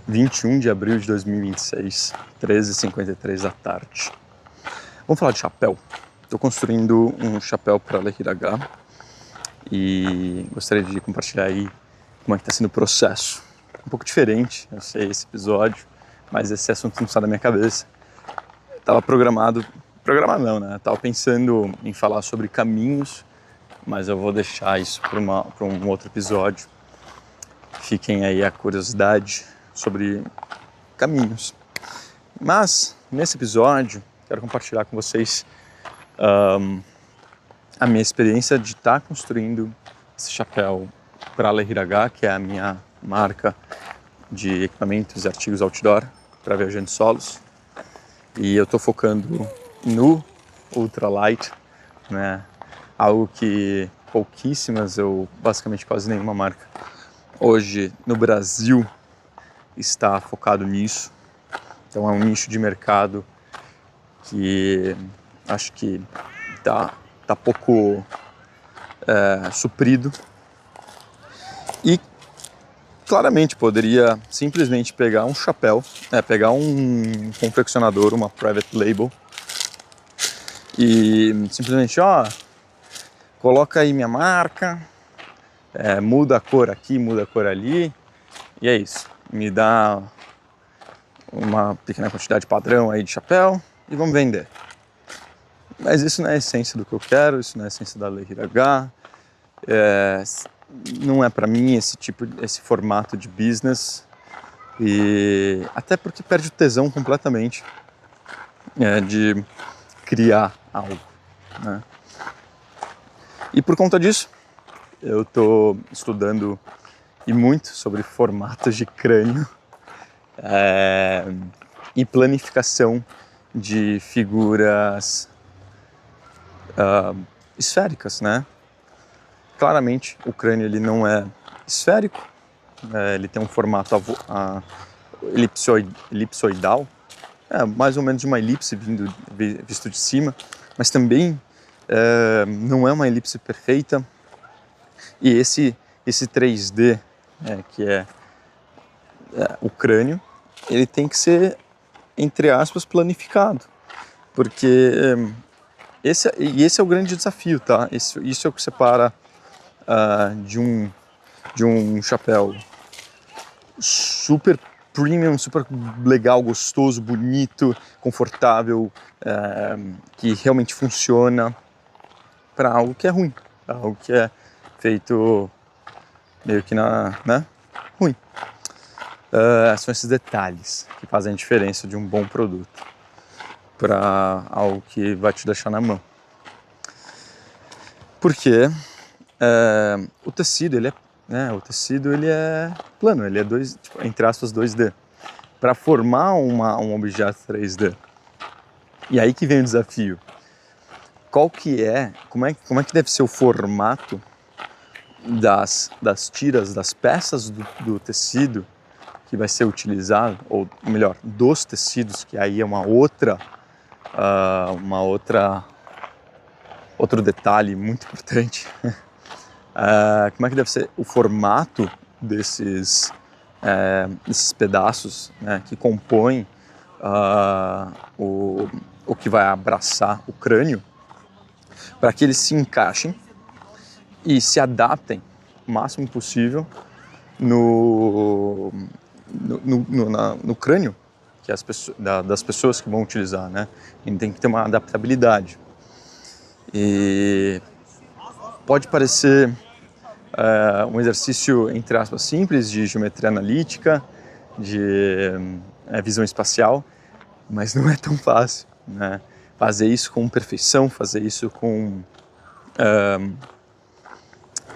21 de abril de 2026, 13h53 da tarde. Vamos falar de chapéu. Estou construindo um chapéu para a Lehir H e gostaria de compartilhar aí como é que está sendo o processo. Um pouco diferente, eu sei, esse episódio, mas esse assunto não sai da minha cabeça. Estava programado não, né? Estava pensando em falar sobre caminhos, mas eu vou deixar isso para um outro episódio. Fiquem aí a curiosidade sobre caminhos. Mas, nesse episódio, quero compartilhar com vocês a minha experiência de estar construindo esse chapéu para a Lehir H, que é a minha marca de equipamentos e artigos outdoor para viajantes solos. E eu estou focando no ultralight, né? Algo que pouquíssimas, ou basicamente quase nenhuma marca hoje no Brasil está focado nisso. Então é um nicho de mercado que acho que tá pouco suprido. E claramente poderia simplesmente pegar um chapéu, pegar um confeccionador, uma private label, e simplesmente, coloca aí minha marca, muda a cor aqui, muda a cor ali, e é isso. Me dá uma pequena quantidade padrão aí de chapéu e vamos vender. Mas isso não é a essência do que eu quero, isso não é a essência da Lehir H, não é para mim esse formato de business, e até porque perde o tesão completamente de criar algo, né? E por conta disso, eu estou estudando e muito sobre formatos de crânio e planificação de figuras esféricas, né? Claramente o crânio ele não é esférico, ele tem um formato elipsoidal, mais ou menos de uma elipse visto de cima, mas também não é uma elipse perfeita. E esse 3D, que é o crânio, ele tem que ser, entre aspas, planificado, porque esse é o grande desafio, tá? Isso é o que separa de um chapéu super premium, super legal, gostoso, bonito, confortável, que realmente funciona, para algo que é ruim, algo que é feito meio que ruim. São esses detalhes que fazem a diferença de um bom produto para algo que vai te deixar na mão. Porque o tecido ele é plano, ele é entre aspas 2D. Para formar um objeto 3D. E aí que vem o desafio. Como é que deve ser o formato das tiras, das peças do tecido que vai ser utilizado, ou melhor, dos tecidos, que aí é outro detalhe muito importante. Como é que deve ser o formato desses pedaços, né, que compõem o que vai abraçar o crânio, para que eles se encaixem e se adaptem o máximo possível no crânio que das pessoas que vão utilizar, né? E tem que ter uma adaptabilidade. E pode parecer um exercício, entre aspas, simples de geometria analítica, de visão espacial, mas não é tão fácil, né? Fazer isso com perfeição, fazer isso com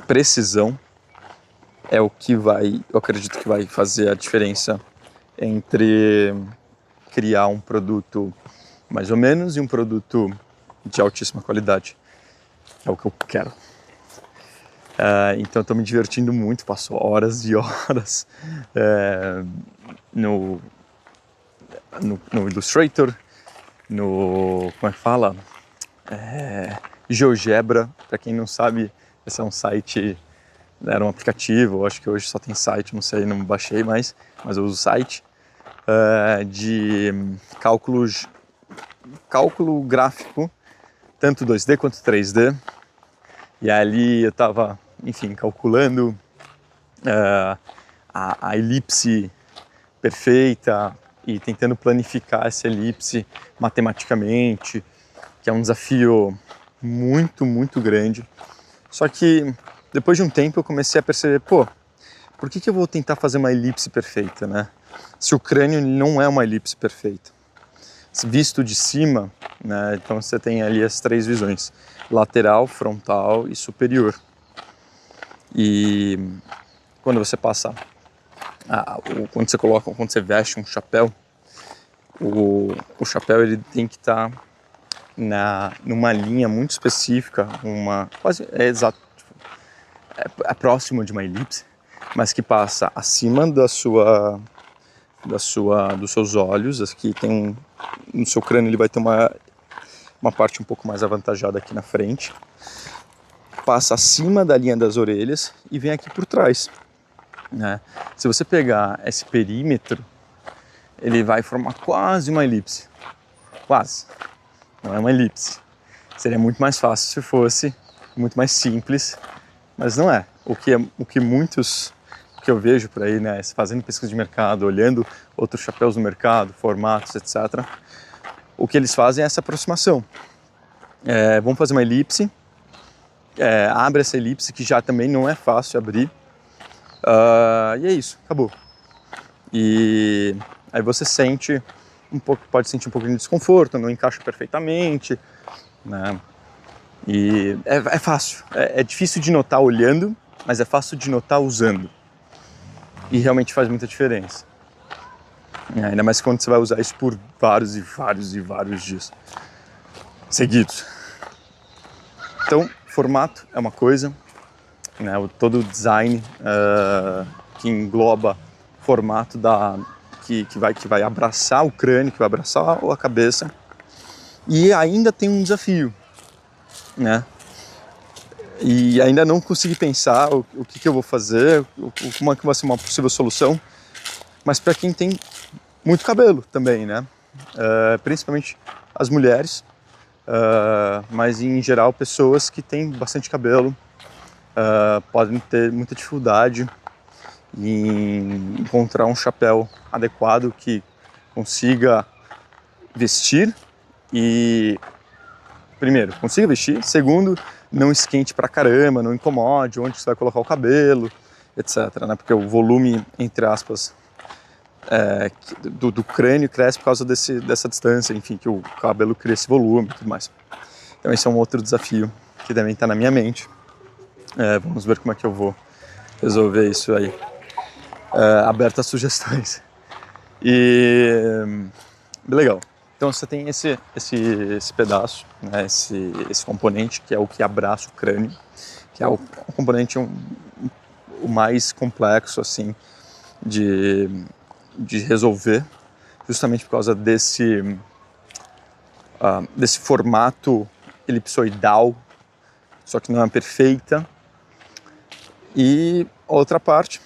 precisão é o que eu acredito que vai fazer a diferença entre criar um produto mais ou menos e um produto de altíssima qualidade. É o que eu quero. Então eu estou me divertindo muito, passo horas e horas no Illustrator, como é que fala? GeoGebra, para quem não sabe, esse é um site era um aplicativo, acho que hoje só tem site, não sei, não baixei mais, mas eu uso o site, de cálculo gráfico, tanto 2D quanto 3D, e ali eu estava, enfim, calculando a elipse perfeita e tentando planificar essa elipse matematicamente, que é um desafio muito, muito grande. Só que depois de um tempo eu comecei a perceber, pô, por que eu vou tentar fazer uma elipse perfeita, né? Se o crânio não é uma elipse perfeita. Visto de cima, né, então você tem ali as 3 visões, lateral, frontal e superior. E quando você passa, quando você veste um chapéu, o chapéu ele tem que estar numa linha muito específica, quase exato, é próximo de uma elipse, mas que passa acima dos seus olhos. Aqui tem no seu crânio ele vai ter uma parte um pouco mais avantajada aqui na frente, passa acima da linha das orelhas e vem aqui por trás, né? Se você pegar esse perímetro, ele vai formar quase uma elipse, quase, não é uma elipse. Seria muito mais fácil se fosse, muito mais simples, mas não é. O que muitos que eu vejo por aí, né, fazendo pesquisa de mercado, olhando outros chapéus no mercado, formatos, etc., o que eles fazem é essa aproximação. Vão fazer uma elipse, abre essa elipse, que já também não é fácil abrir, e é isso, acabou. E aí você sente pode sentir um pouco de desconforto, não encaixa perfeitamente, né? E é fácil, é difícil de notar olhando, mas é fácil de notar usando. E realmente faz muita diferença. Ainda mais quando você vai usar isso por vários e vários e vários dias seguidos. Então, formato é uma coisa, né? Todo o design que engloba formato que vai abraçar o crânio, que vai abraçar a cabeça. E ainda tem um desafio, né? E ainda não consegui pensar o que eu vou fazer, como é que vai ser uma possível solução, mas para quem tem muito cabelo também, né? Principalmente as mulheres, mas em geral pessoas que têm bastante cabelo podem ter muita dificuldade em encontrar um chapéu adequado que consiga vestir e, primeiro, consiga vestir, segundo, não esquente pra caramba, não incomode onde você vai colocar o cabelo, etc, né? Porque o volume, entre aspas, do crânio cresce por causa dessa distância, enfim, que o cabelo cria esse volume e tudo mais. Então esse é um outro desafio que também está na minha mente. Vamos ver como é que eu vou resolver isso aí. Aberto a sugestões. E legal. Então você tem esse pedaço, né, esse componente que é o que abraça o crânio, que é o componente o mais complexo assim de resolver, justamente por causa desse formato elipsoidal, só que não é perfeita. E outra parte,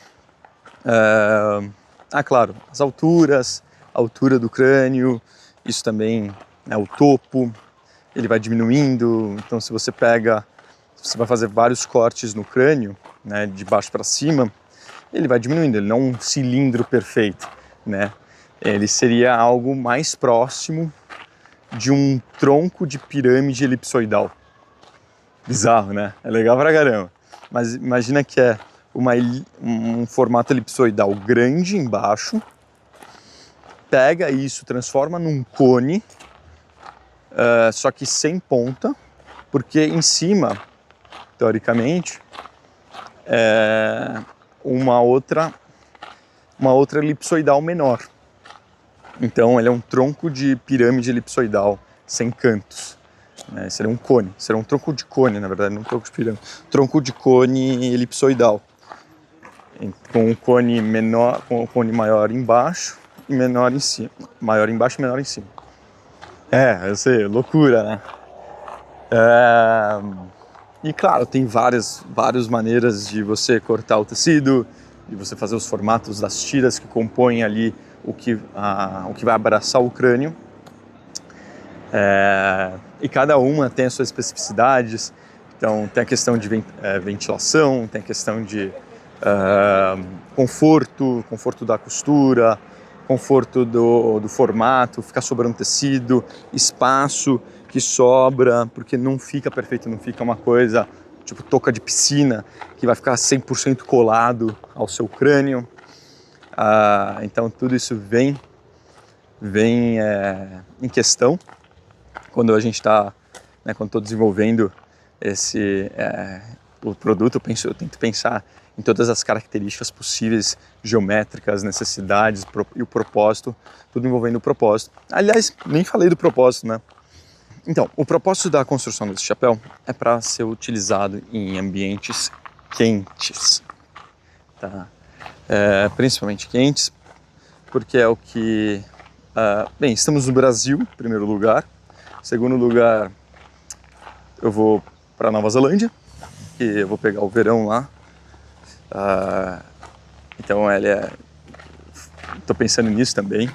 claro, as alturas, a altura do crânio, isso também é o topo, ele vai diminuindo. Então se você vai fazer vários cortes no crânio, né, de baixo para cima, ele vai diminuindo, ele não é um cilindro perfeito, né? Ele seria algo mais próximo de um tronco de pirâmide elipsoidal. Bizarro, né? É legal pra caramba. Mas imagina que é um formato elipsoidal grande embaixo, pega isso, transforma num cone, só que sem ponta, porque em cima, teoricamente, é uma outra elipsoidal menor. Então ele é um tronco de pirâmide elipsoidal sem cantos, né? Seria um cone, seria um tronco de cone, na verdade, não um tronco de pirâmide, tronco de cone elipsoidal, com um cone menor, com um cone maior embaixo e menor em cima, maior embaixo e menor em cima. Eu sei, loucura, né? E claro, tem várias maneiras de você cortar o tecido, de você fazer os formatos das tiras que compõem ali o que vai abraçar o crânio. E cada uma tem as suas especificidades. Então tem a questão de ventilação, tem a questão de conforto da costura, conforto do formato, ficar sobrando tecido, espaço que sobra, porque não fica perfeito, não fica uma coisa tipo touca de piscina, que vai ficar 100% colado ao seu crânio. Então tudo isso vem em questão quando a gente está, né, quando estou desenvolvendo o produto. Eu tento pensar em todas as características possíveis, geométricas, necessidades e o propósito, tudo envolvendo o propósito. Aliás, nem falei do propósito, né? Então, o propósito da construção desse chapéu é para ser utilizado em ambientes quentes, tá? Principalmente quentes, porque é o que... bem, estamos no Brasil, em primeiro lugar. Em segundo lugar, eu vou para Nova Zelândia, que eu vou pegar o verão lá. Então, estou pensando nisso também.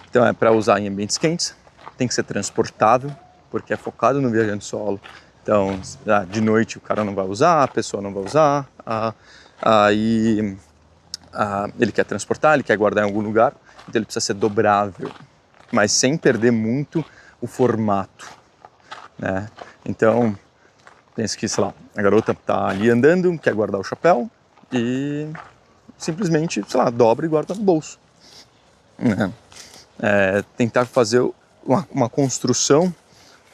Então, é para usar em ambientes quentes, tem que ser transportável, porque é focado no viajante solo. Então, de noite o cara não vai usar, a pessoa não vai usar, aí ele quer transportar, ele quer guardar em algum lugar, então ele precisa ser dobrável, mas sem perder muito o formato, né? Então, pensa que, sei lá, a garota tá ali andando, quer guardar o chapéu e simplesmente, sei lá, dobra e guarda no bolso, né? Tentar fazer uma construção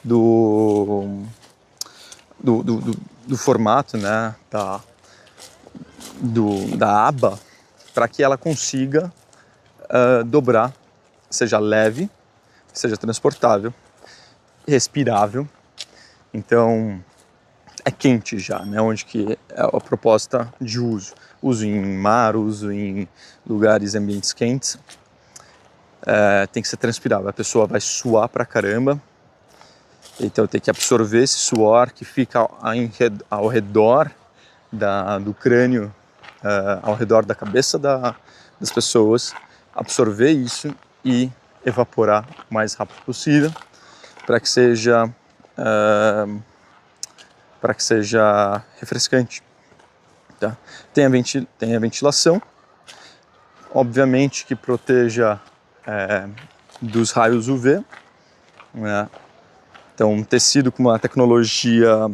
do formato, né, da aba, para que ela consiga dobrar, seja leve, seja transportável, respirável. Então é quente já, né, onde que é a proposta de uso em mar, uso em lugares, ambientes quentes. Tem que ser transpirável, a pessoa vai suar pra caramba, então tem que absorver esse suor que fica ao redor do crânio, ao redor da cabeça das pessoas, absorver isso e evaporar o mais rápido possível para que seja refrescante, tá? Tem a ventilação, obviamente que proteja dos raios UV, né? Então, um tecido com uma tecnologia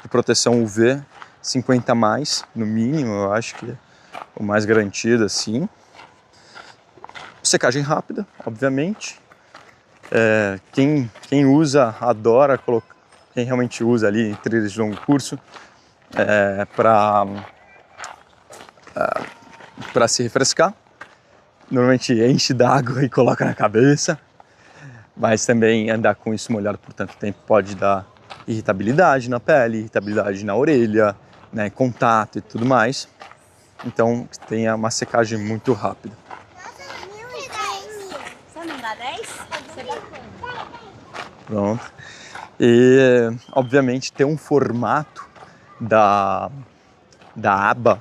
de proteção UV 50 mais, no mínimo, eu acho que é o mais garantido, assim. Secagem rápida, obviamente. Quem usa, adora colocar, quem realmente usa ali em trilhas de longo curso, para se refrescar. Normalmente enche d'água e coloca na cabeça. Mas também andar com isso molhado por tanto tempo pode dar irritabilidade na pele, irritabilidade na orelha, né, contato e tudo mais. Então tenha uma secagem muito rápida. Você não dá 10? Pronto. E obviamente ter um formato da aba,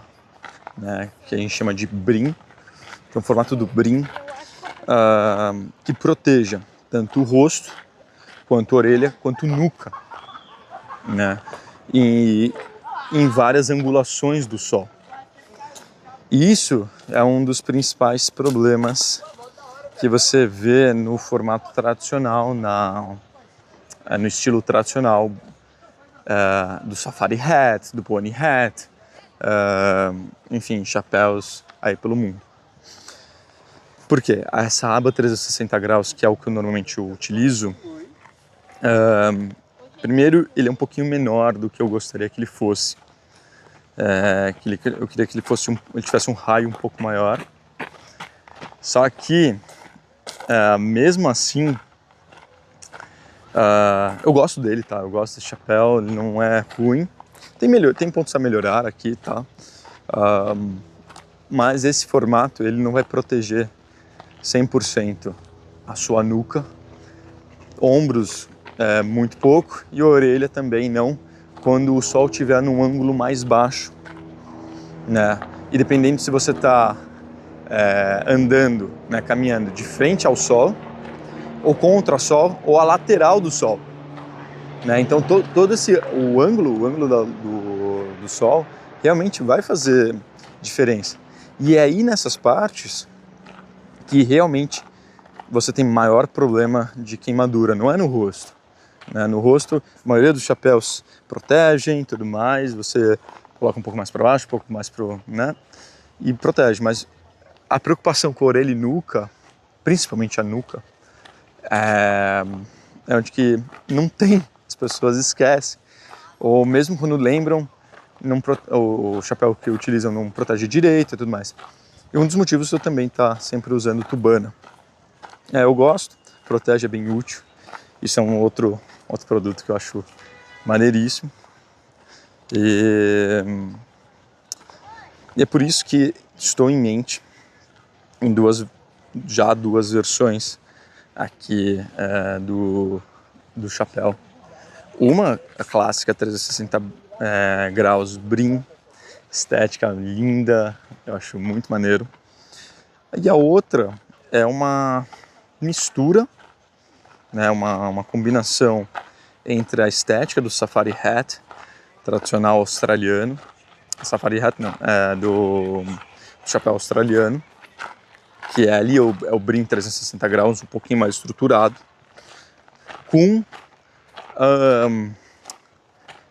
né, que a gente chama de brim, que é um formato do brim que proteja tanto o rosto, quanto a orelha, quanto nuca, né? E em várias angulações do sol. E isso é um dos principais problemas que você vê no formato tradicional, no estilo tradicional do safari hat, do pony hat, enfim, chapéus aí pelo mundo. Por quê? Essa aba 360 graus, que é o que eu normalmente utilizo, primeiro, ele é um pouquinho menor do que eu gostaria que ele fosse. Eu queria que ele tivesse um raio um pouco maior. Só que, mesmo assim, eu gosto dele, tá? Eu gosto desse chapéu, ele não é ruim. Tem pontos a melhorar aqui, tá? Mas esse formato, ele não vai proteger 100% a sua nuca. Ombros muito pouco, e a orelha também não, quando o sol estiver num ângulo mais baixo, né? E dependendo se você está andando, né, caminhando de frente ao sol, ou contra o sol, ou a lateral do sol, né? Então todo o ângulo do sol realmente vai fazer diferença. E é aí nessas partes que realmente você tem maior problema de queimadura, não é no rosto. Né? No rosto, a maioria dos chapéus protegem e tudo mais, você coloca um pouco mais para baixo, um pouco mais pro, né? E protege, mas a preocupação com a orelha e nuca, principalmente a nuca, é onde que não tem, as pessoas esquecem, ou mesmo quando lembram, o chapéu que utilizam não protege direito e tudo mais. E um dos motivos eu também estar sempre usando tubana. Eu gosto, protege, é bem útil. Isso é um outro produto que eu acho maneiríssimo. E é por isso que estou em mente em duas versões aqui do chapéu. Uma, a clássica 360 graus brim, estética linda, eu acho muito maneiro. E a outra é uma mistura, né, uma combinação entre a estética do safari hat tradicional australiano, safari hat não, do chapéu australiano, que é ali o brim 360 graus, um pouquinho mais estruturado, com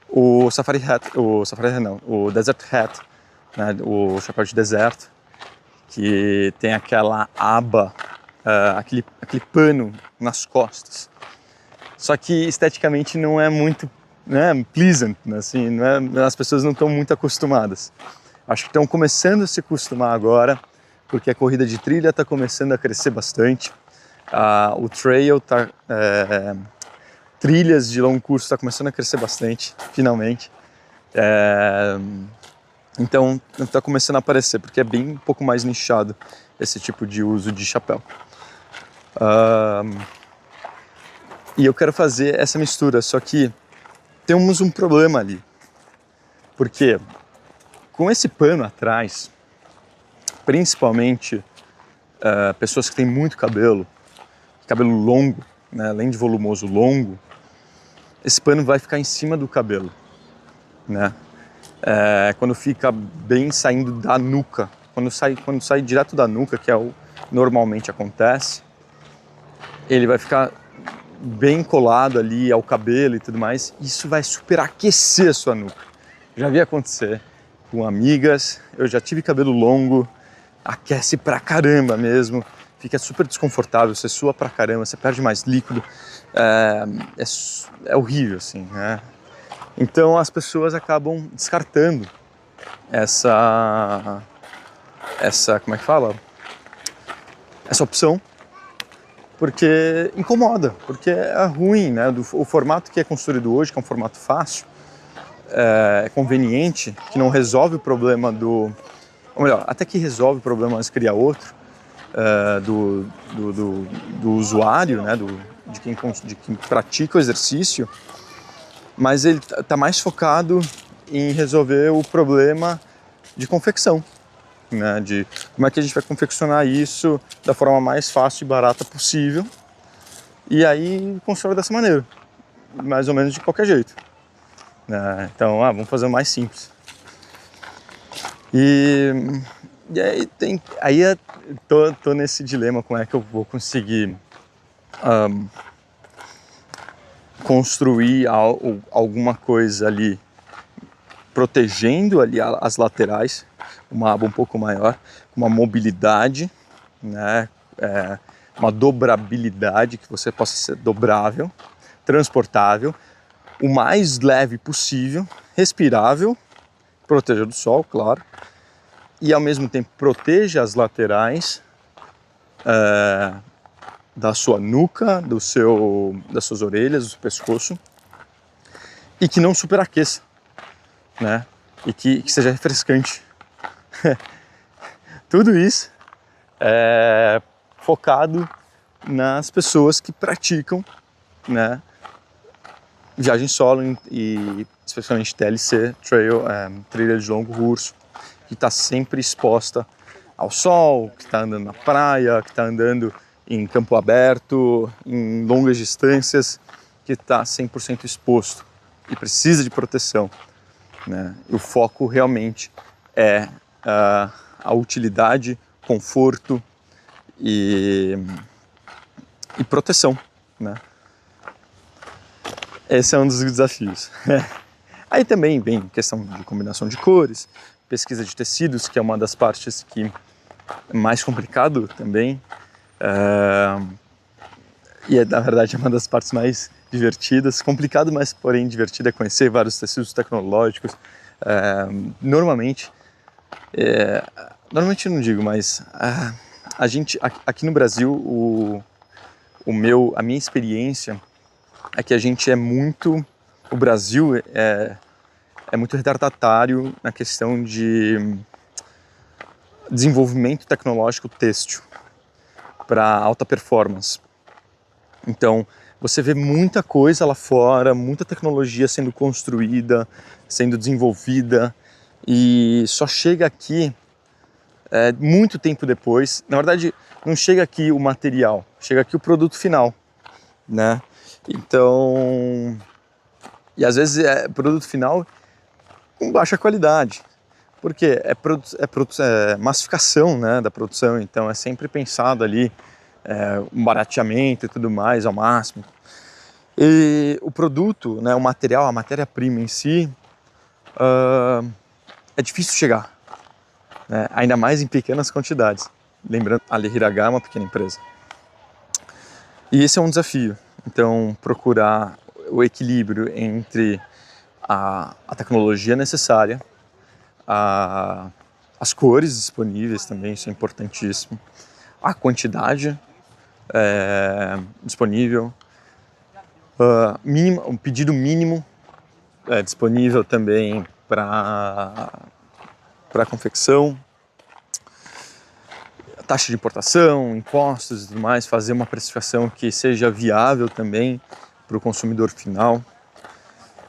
o safari hat não, o desert hat, né, o chapéu de deserto, que tem aquela aba, aquele pano nas costas. Só que esteticamente não é muito, né, pleasant, assim, as pessoas não estão muito acostumadas. Acho que estão começando a se acostumar agora, porque a corrida de trilha está começando a crescer bastante. O trail trilhas de longo curso está começando a crescer bastante, finalmente. Então está começando a aparecer, porque é bem um pouco mais nichado esse tipo de uso de chapéu. E eu quero fazer essa mistura, só que temos um problema ali. Porque com esse pano atrás, principalmente pessoas que têm muito cabelo longo, né, além de volumoso, longo, esse pano vai ficar em cima do cabelo, né? Quando fica bem saindo da nuca, quando sai direto da nuca, que é o normalmente acontece, ele vai ficar bem colado ali ao cabelo e tudo mais. Isso vai superaquecer a sua nuca. Já vi acontecer com amigas, eu já tive cabelo longo, aquece pra caramba mesmo, fica super desconfortável, você sua pra caramba, você perde mais líquido, é horrível assim, né? Então as pessoas acabam descartando essa como é que fala? Essa opção, porque incomoda, porque é ruim, né? O formato que é construído hoje, que é um formato fácil, é conveniente, que não resolve o problema ou melhor, até que resolve o problema, mas cria outro, do usuário, né? De quem pratica o exercício, mas ele está mais focado em resolver o problema de confecção, né? De como é que a gente vai confeccionar isso da forma mais fácil e barata possível, e aí constrói dessa maneira, mais ou menos de qualquer jeito, né? Então, vamos fazer o mais simples. E aí tô nesse dilema, como é que eu vou conseguir construir alguma coisa ali, protegendo ali as laterais, uma aba um pouco maior, uma mobilidade, né? Uma dobrabilidade, que você possa ser dobrável, transportável, o mais leve possível, respirável, proteja do sol, claro, e ao mesmo tempo proteja as laterais da sua nuca, das suas orelhas, do seu pescoço, e que não superaqueça, né? E que seja refrescante. Tudo isso é focado nas pessoas que praticam, né, viagem solo e especialmente TLC, trilha de longo curso, que está sempre exposta ao sol, que está andando na praia, que está andando em campo aberto, em longas distâncias, que está 100% exposto e precisa de proteção, né? O foco realmente é a utilidade, conforto e proteção, né? Esse é um dos desafios. Aí também vem questão de combinação de cores, pesquisa de tecidos, que é uma das partes que é mais complicado também. E na verdade é uma das partes mais divertidas. Complicado, mas porém divertido é conhecer vários tecidos tecnológicos. Normalmente não digo, mas a gente aqui no Brasil, a minha experiência é que o Brasil é muito retardatário na questão de desenvolvimento tecnológico têxtil para alta performance. Então, você vê muita coisa lá fora, muita tecnologia sendo construída, sendo desenvolvida, e só chega aqui muito tempo depois. Na verdade, não chega aqui o material, chega aqui o produto final, né? Então, e às vezes é produto final com baixa qualidade, porque é massificação, né, da produção, então é sempre pensado ali um barateamento e tudo mais ao máximo. E o produto, né, o material, a matéria-prima em si, é difícil chegar, né, ainda mais em pequenas quantidades. Lembrando, a Lehiraga é uma pequena empresa. E esse é um desafio. Então, procurar o equilíbrio entre a tecnologia necessária, as cores disponíveis também, isso é importantíssimo, a quantidade disponível, um pedido mínimo disponível também para a confecção, taxa de importação, impostos e tudo mais, fazer uma precificação que seja viável também para o consumidor final.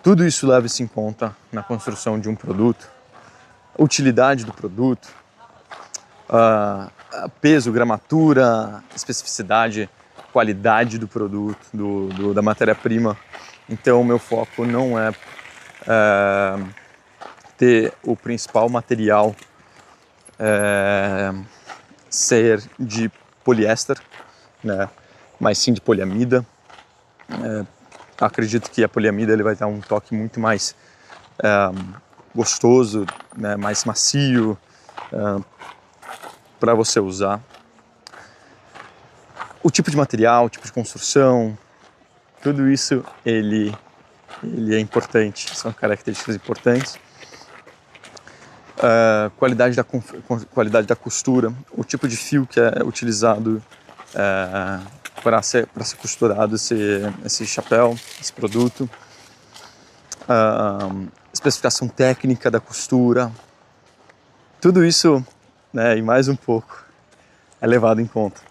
Tudo isso leva-se em conta na construção de um produto, a utilidade do produto, peso, gramatura, especificidade, qualidade do produto, da matéria-prima. Então, o meu foco não é ter o principal material ser de poliéster, né, mas sim de poliamida. Acredito que a poliamida ele vai dar um toque muito mais gostoso, né, mais macio para você usar. O tipo de material, o tipo de construção, tudo isso ele é importante, são características importantes. Qualidade da costura, o tipo de fio que é utilizado para ser costurado esse chapéu, esse produto, especificação técnica da costura, tudo isso, né, e mais um pouco é levado em conta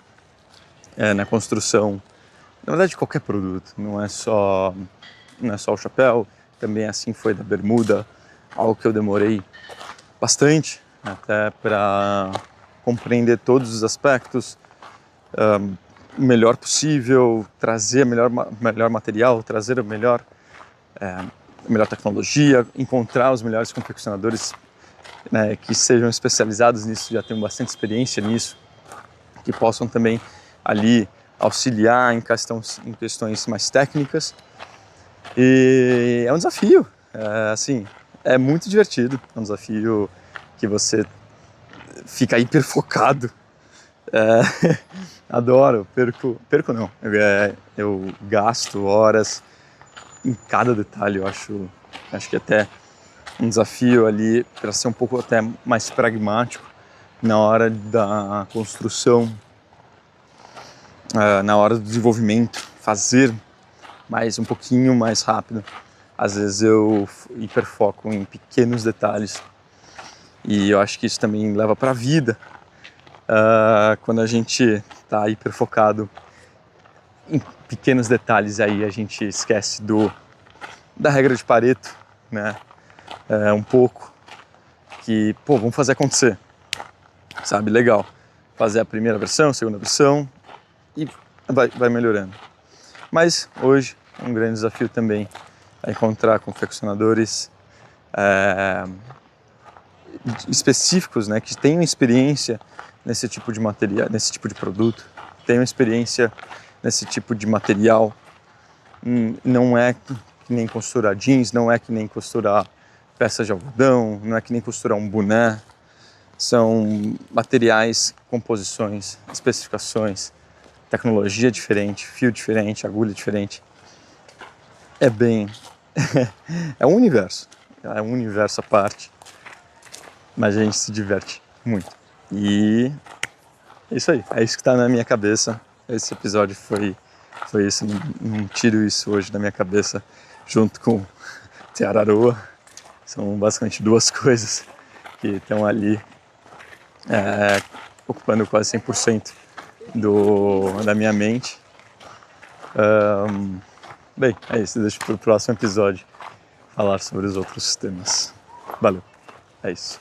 na construção, na verdade, qualquer produto, não é só o chapéu, também assim foi da bermuda, algo que eu demorei bastante até para compreender todos os aspectos, o melhor possível, trazer melhor material, trazer a melhor tecnologia, encontrar os melhores confeccionadores, né, que sejam especializados nisso, já tenham bastante experiência nisso, que possam também ali auxiliar em questões mais técnicas. E é um desafio, assim, é muito divertido, é um desafio que você fica hiper focado. Adoro, perco não, eu gasto horas em cada detalhe. Eu acho que até um desafio ali para ser um pouco até mais pragmático na hora da construção, na hora do desenvolvimento, fazer um pouquinho mais rápido. Às vezes eu hiperfoco em pequenos detalhes e eu acho que isso também leva para a vida. Quando a gente está hiperfocado em pequenos detalhes, aí a gente esquece do da regra de Pareto, né? Um pouco, que, pô, vamos fazer acontecer, sabe? Legal. Fazer a primeira versão, a segunda versão e vai melhorando. Mas hoje um grande desafio também é encontrar confeccionadores específicos, né, que tenham experiência nesse tipo de material, nesse tipo de produto, tenham experiência nesse tipo de material. Não é que nem costurar jeans, não é que nem costurar peças de algodão, não é que nem costurar um boné. São materiais, composições, especificações, tecnologia diferente, fio diferente, agulha diferente. É um universo à parte, mas a gente se diverte muito. E é isso aí, é isso que está na minha cabeça. Esse episódio foi isso, não tiro isso hoje da minha cabeça junto com Teararoa. São basicamente duas coisas que estão ali ocupando quase 100% da minha mente. Bem, é isso, deixo para o próximo episódio falar sobre os outros temas. Valeu, é isso.